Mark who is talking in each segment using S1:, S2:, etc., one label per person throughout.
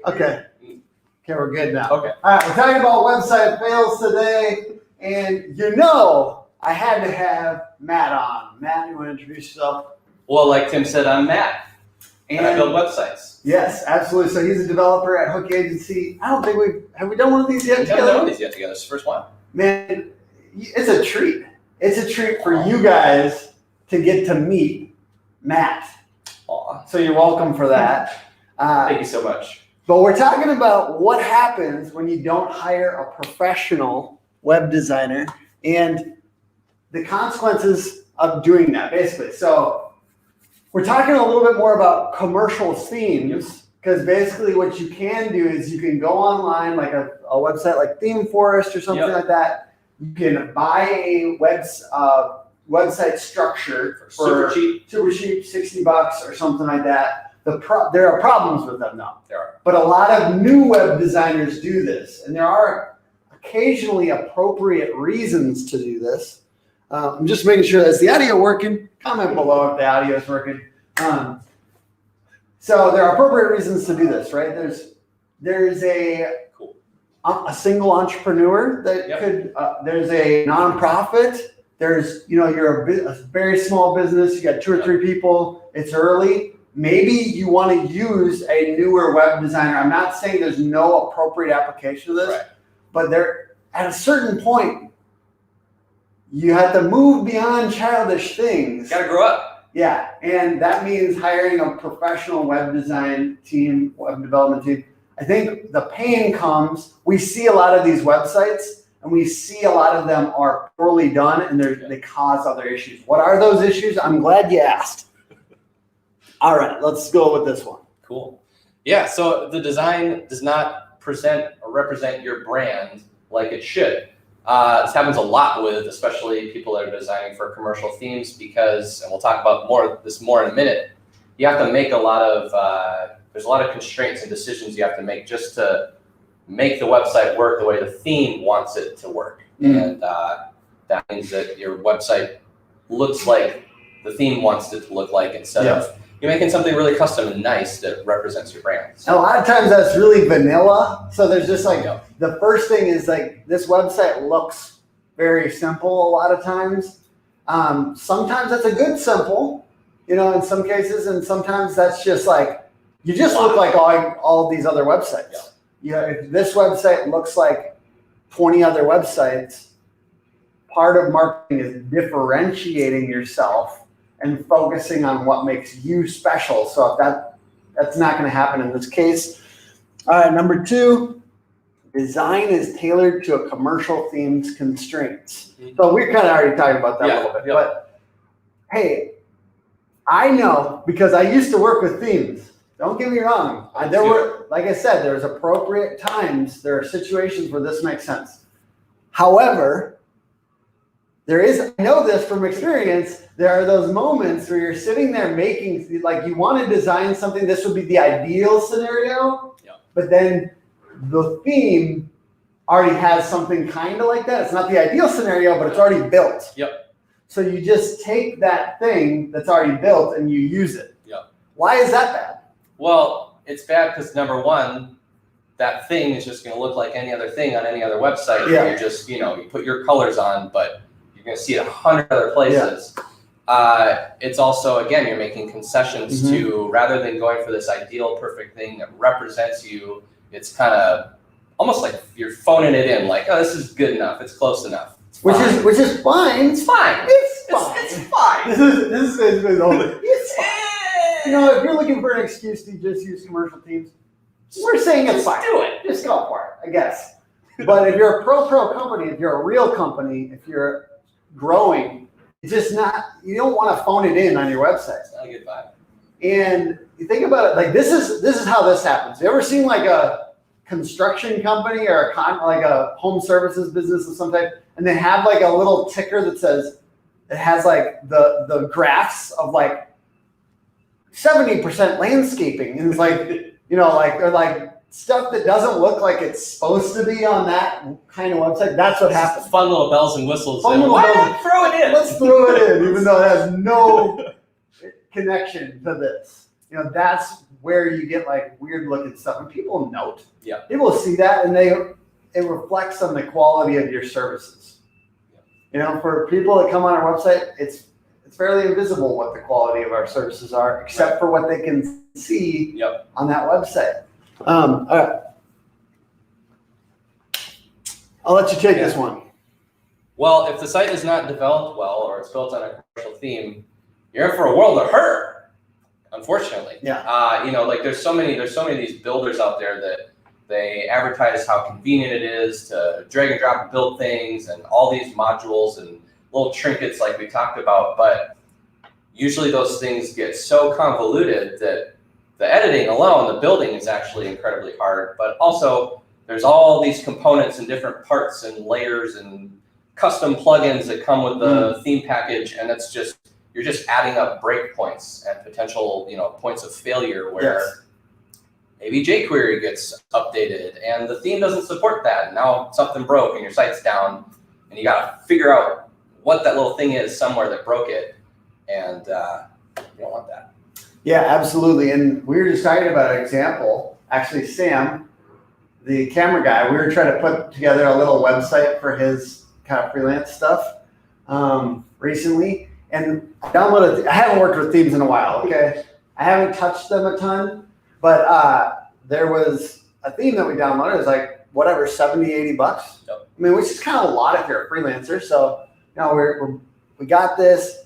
S1: Okay. Okay, we're good now.
S2: Okay.
S1: All right, we're talking about website fails today, and I had to have Matt on. Matt, you want to introduce yourself?
S2: Well, like Tim said, I'm Matt, and I build websites.
S1: Yes, absolutely. So he's a developer at Hook Agency. I don't think have we done one of these yet together?
S2: We haven't done one of these yet together. It's the first one.
S1: Man, it's a treat. It's a treat for you guys to get to meet Matt.
S2: Aw.
S1: So you're welcome for that.
S2: Thank you so much.
S1: But we're talking about what happens when you don't hire a professional web designer and the consequences of doing that, basically. So we're talking a little bit more about commercial themes, because basically what you can do is you can go online, like a website like Theme Forest or something like that. You can buy a website structure for super cheap, $60 or something like that. There are problems with them though.
S2: There are.
S1: But a lot of new web designers do this, and there are occasionally appropriate reasons to do this. I'm just making sure that's the audio working. Comment below if the audio is working. So there are appropriate reasons to do this, right? There's a single entrepreneur that could. There's a nonprofit. There's you're a very small business. You got 2 or 3 people. It's early. Maybe you want to use a newer web designer. I'm not saying there's no appropriate application of this, but at a certain point, you have to move beyond childish things.
S2: Got to grow up.
S1: Yeah, and that means hiring a professional web design team, web development team. I think the pain comes, we see a lot of these websites, and we see a lot of them are poorly done, and they cause other issues. What are those issues? I'm glad you asked. All right, let's go with this one.
S2: Cool. Yeah, so the design does not present or represent your brand like it should. This happens a lot with especially people that are designing for commercial themes because, and we'll talk about this more in a minute, you have to make there's a lot of constraints and decisions you have to make just to make the website work the way the theme wants it to work. And that means that your website looks like the theme wants it to look like instead of you're making something really custom and nice that represents your brand.
S1: And a lot of times that's really vanilla. So there's just the first thing is this website looks very simple a lot of times. Sometimes that's a good simple, in some cases, and sometimes that's just you just look like all these other websites. If this website looks like 20 other websites, part of marketing is differentiating yourself and focusing on what makes you special. So if that's not going to happen in this case. All right, number 2, design is tailored to a commercial theme's constraints. So we're kind of already talking about that a little bit. But hey, I know because I used to work with themes. Don't get me wrong. Like I said, there's appropriate times. There are situations where this makes sense. However, I know this from experience, there are those moments where you're sitting there making, you want to design something, this would be the ideal scenario, but then the theme already has something kind of like that. It's not the ideal scenario, but it's already built. So you just take that thing that's already built and you use it. Why is that bad?
S2: Well, it's bad because number one, that thing is just going to look like any other thing on any other website. You just, you put your colors on, but you're going to see it 100 other places. It's also, again, you're making concessions to, rather than going for this ideal, perfect thing that represents you, it's kind of almost like you're phoning it in, like, oh, this is good enough, it's close enough.
S1: Which is fine.
S2: It's fine.
S1: It's fine.
S2: It's fine.
S1: This is it's fine. If you're looking for an excuse to just use commercial themes, we're saying it's fine.
S2: Do it.
S1: Just go for it, I guess. But if you're a pro company, if you're a real company, if you're growing, it's just not, you don't want to phone it in on your website.
S2: It's not a good vibe.
S1: And you think about it, this is how this happens. You ever seen a construction company or a home services business of some type, and they have a little ticker that says, it has the graphs of 70% landscaping, and it's they're stuff that doesn't look like it's supposed to be on that kind of website. That's what happens.
S2: Fun little bells and whistles.
S1: Why
S2: not throw it in?
S1: Let's throw it in, even though it has no connection to this. You know, that's where you get like weird looking stuff, and people note.
S2: Yeah.
S1: People see that, and it reflects on the quality of your services.
S2: Yeah.
S1: You know, for people that come on our website, it's fairly invisible what the quality of our services are, except for what they can see on that website. All right. I'll let you take this one.
S2: Well, if the site is not developed well or it's built on a commercial theme, you're in for a world of hurt, unfortunately.
S1: Yeah.
S2: You know, like there's so many of these builders out there that they advertise how convenient it is to drag and drop and build things and all these modules and little trinkets like we talked about, but usually those things get so convoluted that the editing alone, the building is actually incredibly hard, but also there's all these components and different parts and layers and custom plugins that come with the theme package, and it's just, you're just adding up breakpoints and potential, you know, points of failure where maybe jQuery gets updated and the theme doesn't support that. And now something broke and your site's down, and you got to figure out what that little thing is somewhere that broke it, and you don't want that.
S1: Yeah, absolutely. And we were just talking about an example. Actually, Sam, the camera guy, we were trying to put together a little website for his kind of freelance stuff recently. And I haven't worked with themes in a while, okay? I haven't touched them a ton, but there was a theme that we downloaded. It was like, whatever, 70, 80 bucks.
S2: Yep.
S1: I mean, which is kind of a lot if you're a freelancer. So, you know, we got this.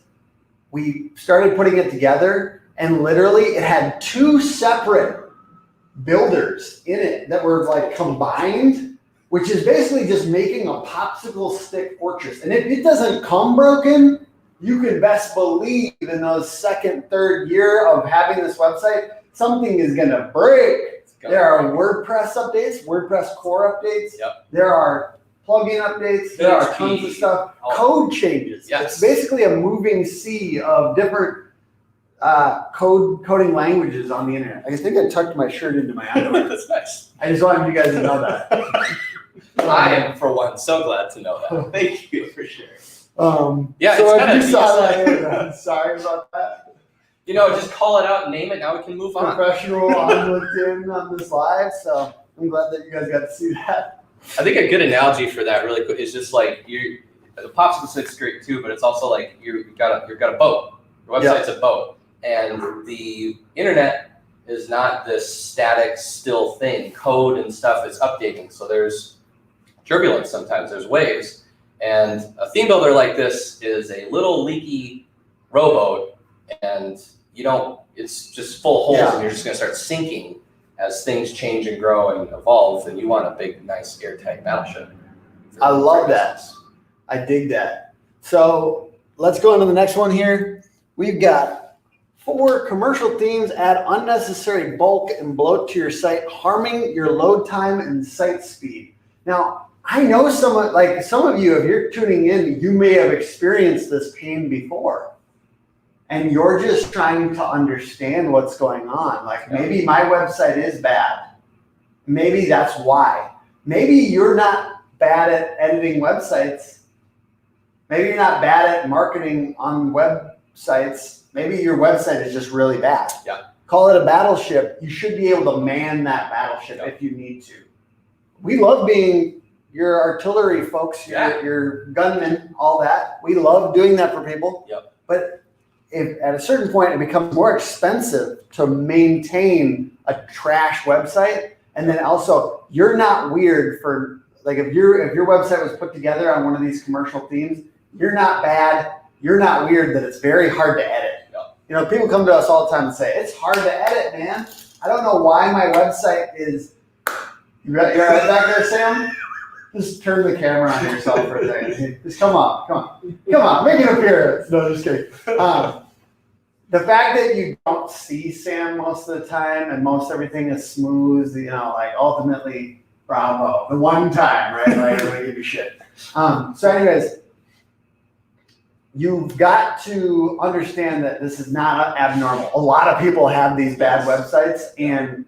S1: We started putting it together, and literally it had two separate builders in it that were like combined, which is basically just making a popsicle stick fortress. And if it doesn't come broken, you can best believe in those second, third year of having this website, something is going to break. There are WordPress updates, WordPress core updates.
S2: Yep.
S1: There are plugin updates. There are tons of stuff. Code changes.
S2: Yes.
S1: It's basically a moving sea of different coding languages on the internet. I think I tucked my shirt into my underwear.
S2: That's nice.
S1: I just wanted you guys to know that.
S2: I am, for one, so glad to know that. Thank you for sharing.
S1: Yeah,
S2: so
S1: if you saw that, I'm sorry about that.
S2: You know, just call it out and name it. Now we can move on.
S1: Professional on LinkedIn on this live, so I'm glad that you guys got to see that.
S2: I think a good analogy for that really quick is just like the popsicle stick's great too, but it's also like you've got a boat. Your website's a boat, and the internet is not this static, still thing. Code and stuff is updating, so there's turbulence sometimes. There's waves, and a theme builder like this is a little leaky rowboat, and it's just full of holes, and you're just going to start sinking as things change and grow and evolve, and you want a big, nice, airtight battleship.
S1: I love that. I dig that. So let's go into the next one here. We've got 4 commercial themes add unnecessary bulk and bloat to your site, harming your load time and site speed. Now, I know some of you, if you're tuning in, you may have experienced this pain before. And you're just trying to understand what's going on. Like maybe my website is bad. Maybe that's why. Maybe you're not bad at editing websites. Maybe you're not bad at marketing on websites. Maybe your website is just really bad.
S2: Yeah.
S1: Call it a battleship. You should be able to man that battleship if you need to. We love being your artillery folks, your gunmen, all that. We love doing that for people.
S2: Yep.
S1: But if at a certain point it becomes more expensive to maintain a trash website, and then also you're not weird for like if your website was put together on one of these commercial themes, you're not bad, you're not weird that it's very hard to edit.
S2: Yep.
S1: You know, people come to us all the time and say, it's hard to edit, man. I don't know why my website is. You're right back there, Sam? Just turn the camera on yourself for a second. Just come on, make an appearance. No, just kidding. The fact that you don't see Sam most of the time and most everything is smooth, you know, like ultimately, bravo. The one time, right? Like, everybody give you shit. So anyways, you've got to understand that this is not abnormal. A lot of people have these bad websites, and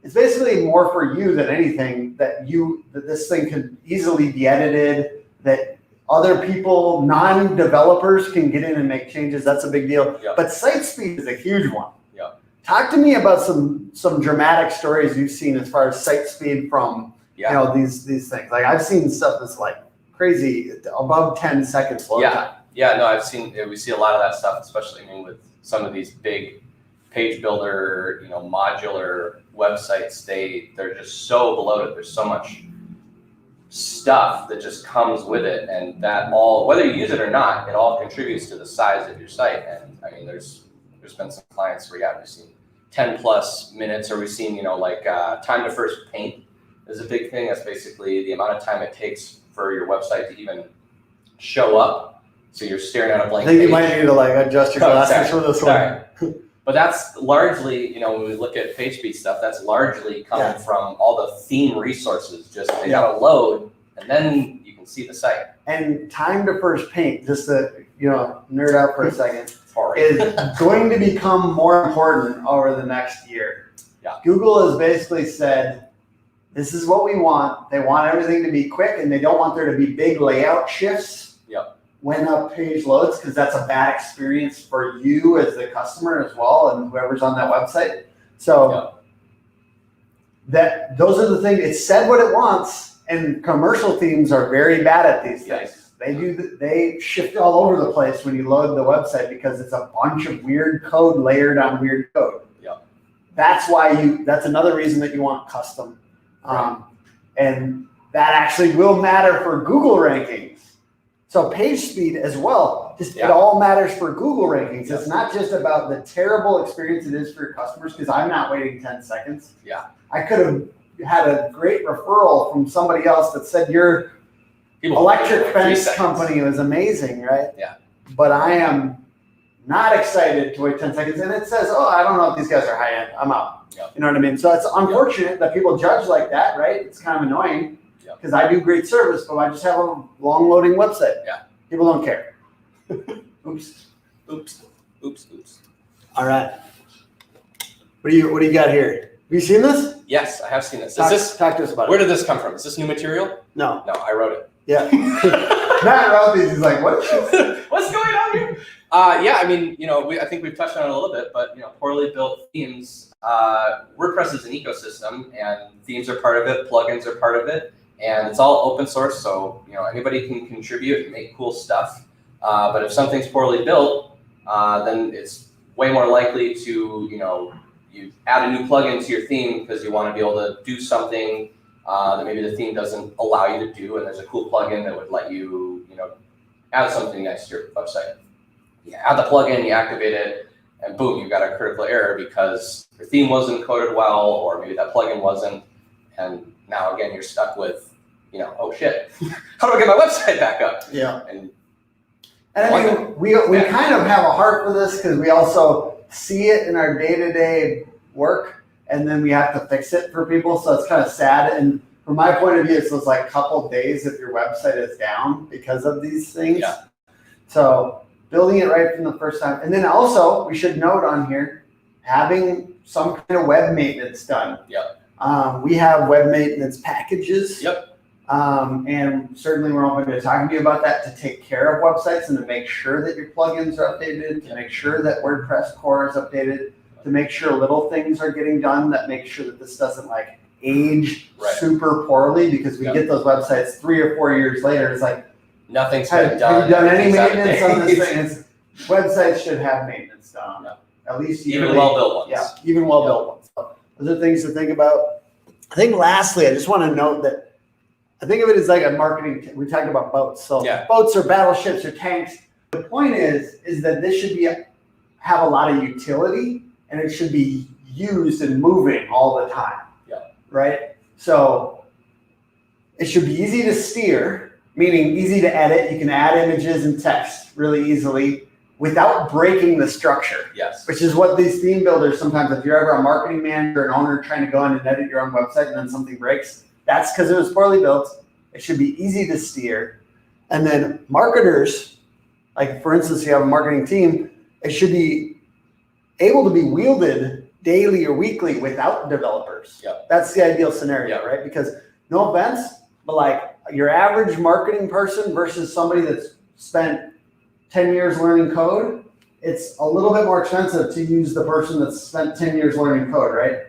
S1: it's basically more for you than anything that this thing could easily be edited, that other people, non-developers can get in and make changes. That's a big deal.
S2: Yeah.
S1: But site speed is a huge one.
S2: Yeah.
S1: Talk to me about some dramatic stories you've seen as far as site speed from these things. Like I've seen stuff that's like crazy, above 10 seconds load time.
S2: Yeah, no, we see a lot of that stuff, especially with some of these big page builder, modular websites. They're just so bloated. There's so much stuff that just comes with it, and that all, whether you use it or not, it all contributes to the size of your site. And I mean, there's been some clients where we've seen 10 plus minutes, or we've seen time to first paint is a big thing. That's basically the amount of time it takes for your website to even show up. So you're staring at a blank
S1: I think
S2: page.
S1: you might need to adjust your glasses for this one.
S2: But that's largely, when we look at page speed stuff, that's largely coming from all the theme resources. Just they gotta load, and then you can see the site.
S1: And time to first paint, just to nerd out for a second,
S2: Sorry.
S1: is going to become more important over the next year.
S2: Yeah.
S1: Google has basically said, this is what we want. They want everything to be quick, and they don't want there to be big layout shifts when a page loads, because that's a bad experience for you as the customer as well, and whoever's on that website. So those are the things. It said what it wants, and commercial themes are very bad at these things. They shift all over the place when you load the website because it's a bunch of weird code layered on weird code. That's another reason that you want custom. And that actually will matter for Google rankings. So page speed as well, it all matters for Google rankings. It's not just about the terrible experience it is for your customers, because I'm not waiting 10 seconds. I could have had a great referral from somebody else that said your electric fence company was amazing, right? But I am not excited to wait 10 seconds. And it says, I don't know if these guys are high end. I'm out. You know what I mean? So it's unfortunate that people judge like that, right? It's kind of annoying. Because I do great service, but I just have a long loading website. People don't care. Oops. All right. What do you got here? Have you seen this?
S2: Yes, I have seen this.
S1: Talk to us about it.
S2: Where did this come from? Is this new material?
S1: No,
S2: I wrote it.
S1: Yeah. Matt wrote these. He's like, what?
S2: What's going on here? I think we've touched on it a little bit, but poorly built themes. WordPress is an ecosystem, and themes are part of it. Plugins are part of it. And it's all open source, so anybody can contribute and make cool stuff. But if something's poorly built, then it's way more likely to you add a new plugin to your theme because you want to be able to do something that maybe the theme doesn't allow you to do, and there's a cool plugin that would let you add something nice to your website. You add the plugin, you activate it, and boom, you got a critical error because your theme wasn't coded well, or maybe that plugin wasn't, and now again you're stuck with oh shit, how do I get my website back up? And
S1: I mean, we kind of have a heart for this because we also see it in our day-to-day work, and then we have to fix it for people. So it's kind of sad. And from my point of view, it's those couple days if your website is down because of these things. So building it right from the first time. And then also, we should note on here, having some kind of web maintenance done. We have web maintenance packages. And certainly we're open to talking to you about that, to take care of websites and to make sure that your plugins are updated, to make sure that WordPress core is updated, to make sure little things are getting done that make sure that this doesn't age super poorly, because we get those websites 3 or 4 years later. It's like,
S2: nothing's been done.
S1: Have you done any maintenance on this thing? Websites should have maintenance done on them. At least
S2: even well-built ones.
S1: Even well-built ones. So those are things to think about. I think lastly, I just want to note that I think of it as like a marketing. We talked about boats. So boats or battleships or tanks. The point is that this should have a lot of utility, and it should be used and moving all the time. Right? So it should be easy to steer, meaning easy to edit. You can add images and text really easily without breaking the structure. Which is what these theme builders sometimes, if you're ever a marketing manager, an owner trying to go in and edit your own website and then something breaks, that's because it was poorly built. It should be easy to steer. And then marketers, like for instance, you have a marketing team, it should be able to be wielded daily or weekly without developers. That's the ideal scenario, right? Because no offense, but your average marketing person versus somebody that's spent 10 years learning code, it's a little bit more expensive to use the person that's spent 10 years learning code, right?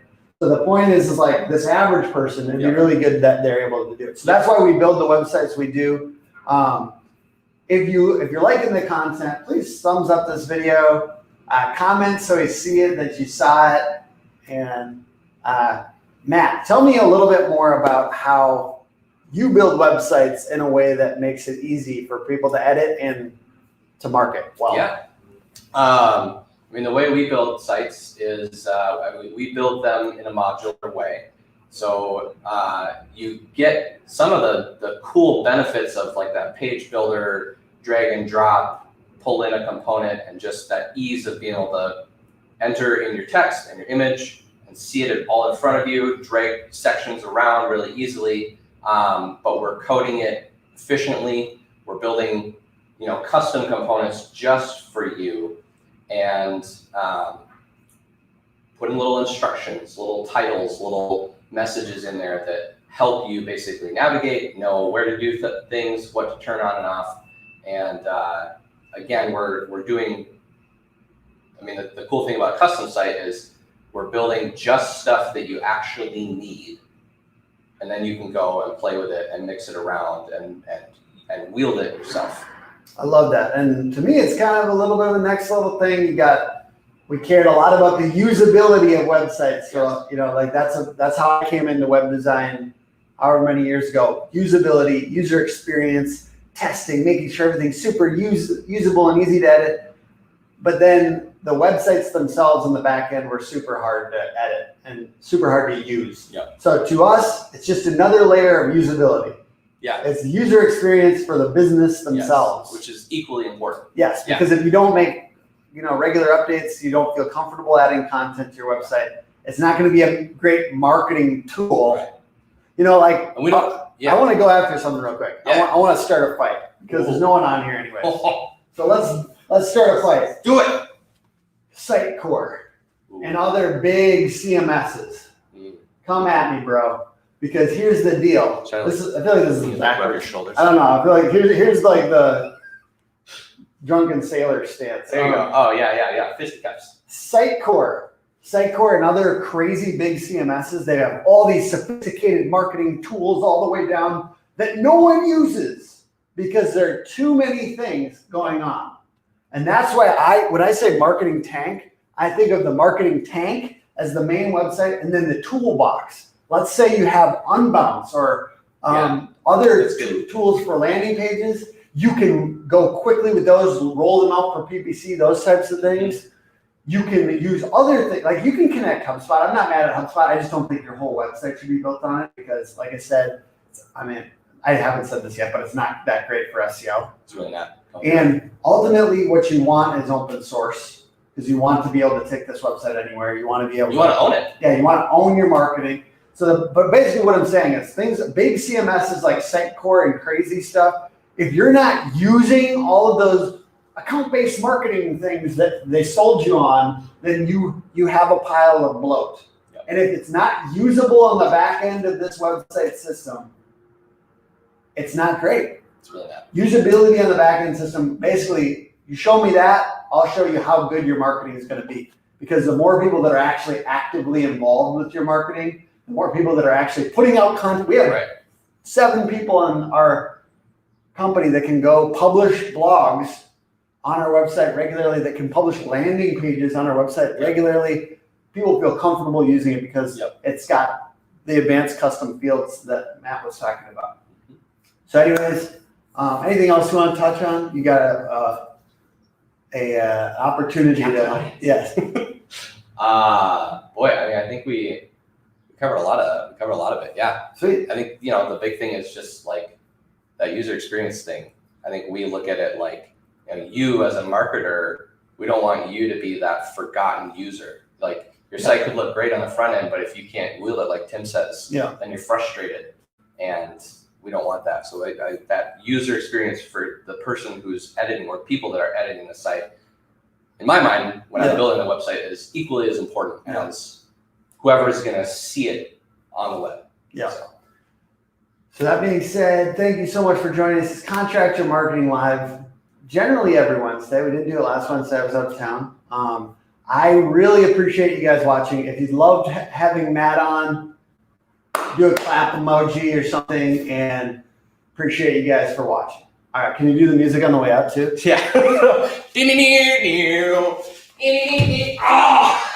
S1: So the point is like this average person, it'd be really good that they're able to do it. So that's why we build the websites we do. If you're liking the content, please thumbs up this video, comment so we see it, that you saw it. And Matt, tell me a little bit more about how you build websites in a way that makes it easy for people to edit and to market well.
S2: Yeah. I mean, the way we build sites is we build them in a modular way. So you get some of the cool benefits of like that page builder, drag and drop, pull in a component, and just that ease of being able to enter in your text and your image and see it all in front of you, drag sections around really easily, but we're coding it efficiently. We're building, custom components just for you, and putting little instructions, little titles, little messages in there that help you basically navigate, know where to do things, what to turn on and off. And again, we're doing, the cool thing about a custom site is we're building just stuff that you actually need. And then you can go and play with it and mix it around and wield it yourself.
S1: I love that. And to me, it's kind of a little bit of the next level thing. We cared a lot about the usability of websites. So, that's how I came into web design however many years ago. Usability, user experience, testing, making sure everything's super usable and easy to edit. But then the websites themselves in the back end were super hard to edit and super hard to use.
S2: Yep.
S1: So to us, it's just another layer of usability.
S2: Yeah.
S1: It's the user experience for the business themselves.
S2: Yes, which is equally important.
S1: Yes, because if you don't make regular updates, you don't feel comfortable adding content to your website, it's not going to be a great marketing tool.
S2: Right.
S1: And
S2: we don't. Yeah.
S1: I want to go after something real quick.
S2: Yeah.
S1: I want to start a fight because there's no one on here anyway. So let's start a fight.
S2: Do it.
S1: Sitecore and other big CMSs. Come at me, bro. Because here's the deal. I feel like this is backwards. I don't know. I feel like here's like the drunken sailor stance.
S2: There you go. Oh yeah. Fisticuffs.
S1: Sitecore and other crazy big CMSs, they have all these sophisticated marketing tools all the way down that no one uses because there are too many things going on. And that's why when I say marketing tank, I think of the marketing tank as the main website and then the toolbox. Let's say you have Unbounce or other tools for landing pages. You can go quickly with those, roll them out for PPC, those types of things. You can use other things, like you can connect HubSpot. I'm not mad at HubSpot. I just don't think your whole website should be built on it because, like I said, I haven't said this yet, but it's not that great for SEO.
S2: It's really not.
S1: And ultimately, what you want is open source because you want to be able to take this website anywhere. You want to be able.
S2: You want to own it.
S1: Yeah, you want to own your marketing. But basically, what I'm saying is big CMSs like Sitecore and crazy stuff. If you're not using all of those account-based marketing things that they sold you on, then you have a pile of bloat.
S2: Yep.
S1: And if it's not usable on the back end of this website system, it's not great.
S2: It's really not.
S1: Usability on the back end system, basically, you show me that, I'll show you how good your marketing is going to be. Because the more people that are actually actively involved with your marketing, the more people that are actually putting out content. We have 7 people in our company that can go publish blogs on our website regularly, that can publish landing pages on our website regularly. People feel comfortable using it because it's got the advanced custom fields that Matt was talking about. So anyways, anything else you want to touch on? You got a opportunity to, yes.
S2: Boy, I think we covered a lot of it. Yeah.
S1: Sweet.
S2: I think, the big thing is just like that user experience thing. I think we look at it like, you as a marketer, we don't want you to be that forgotten user. Like your site could look great on the front end, but if you can't wield it, like Tim says, then you're frustrated, and we don't want that. So that user experience for the person who's editing or people that are editing the site, in my mind, when I'm building the website, is equally as important as whoever is going to see it on the web.
S1: Yeah. So that being said, thank you so much for joining us. It's Contractor Marketing Live, generally every Wednesday. We didn't do it last Wednesday. I was out of town. I really appreciate you guys watching. If you loved having Matt on, do a clap emoji or something, and appreciate you guys for watching. All right, can you do the music on the way out too?
S2: Yeah. Oh!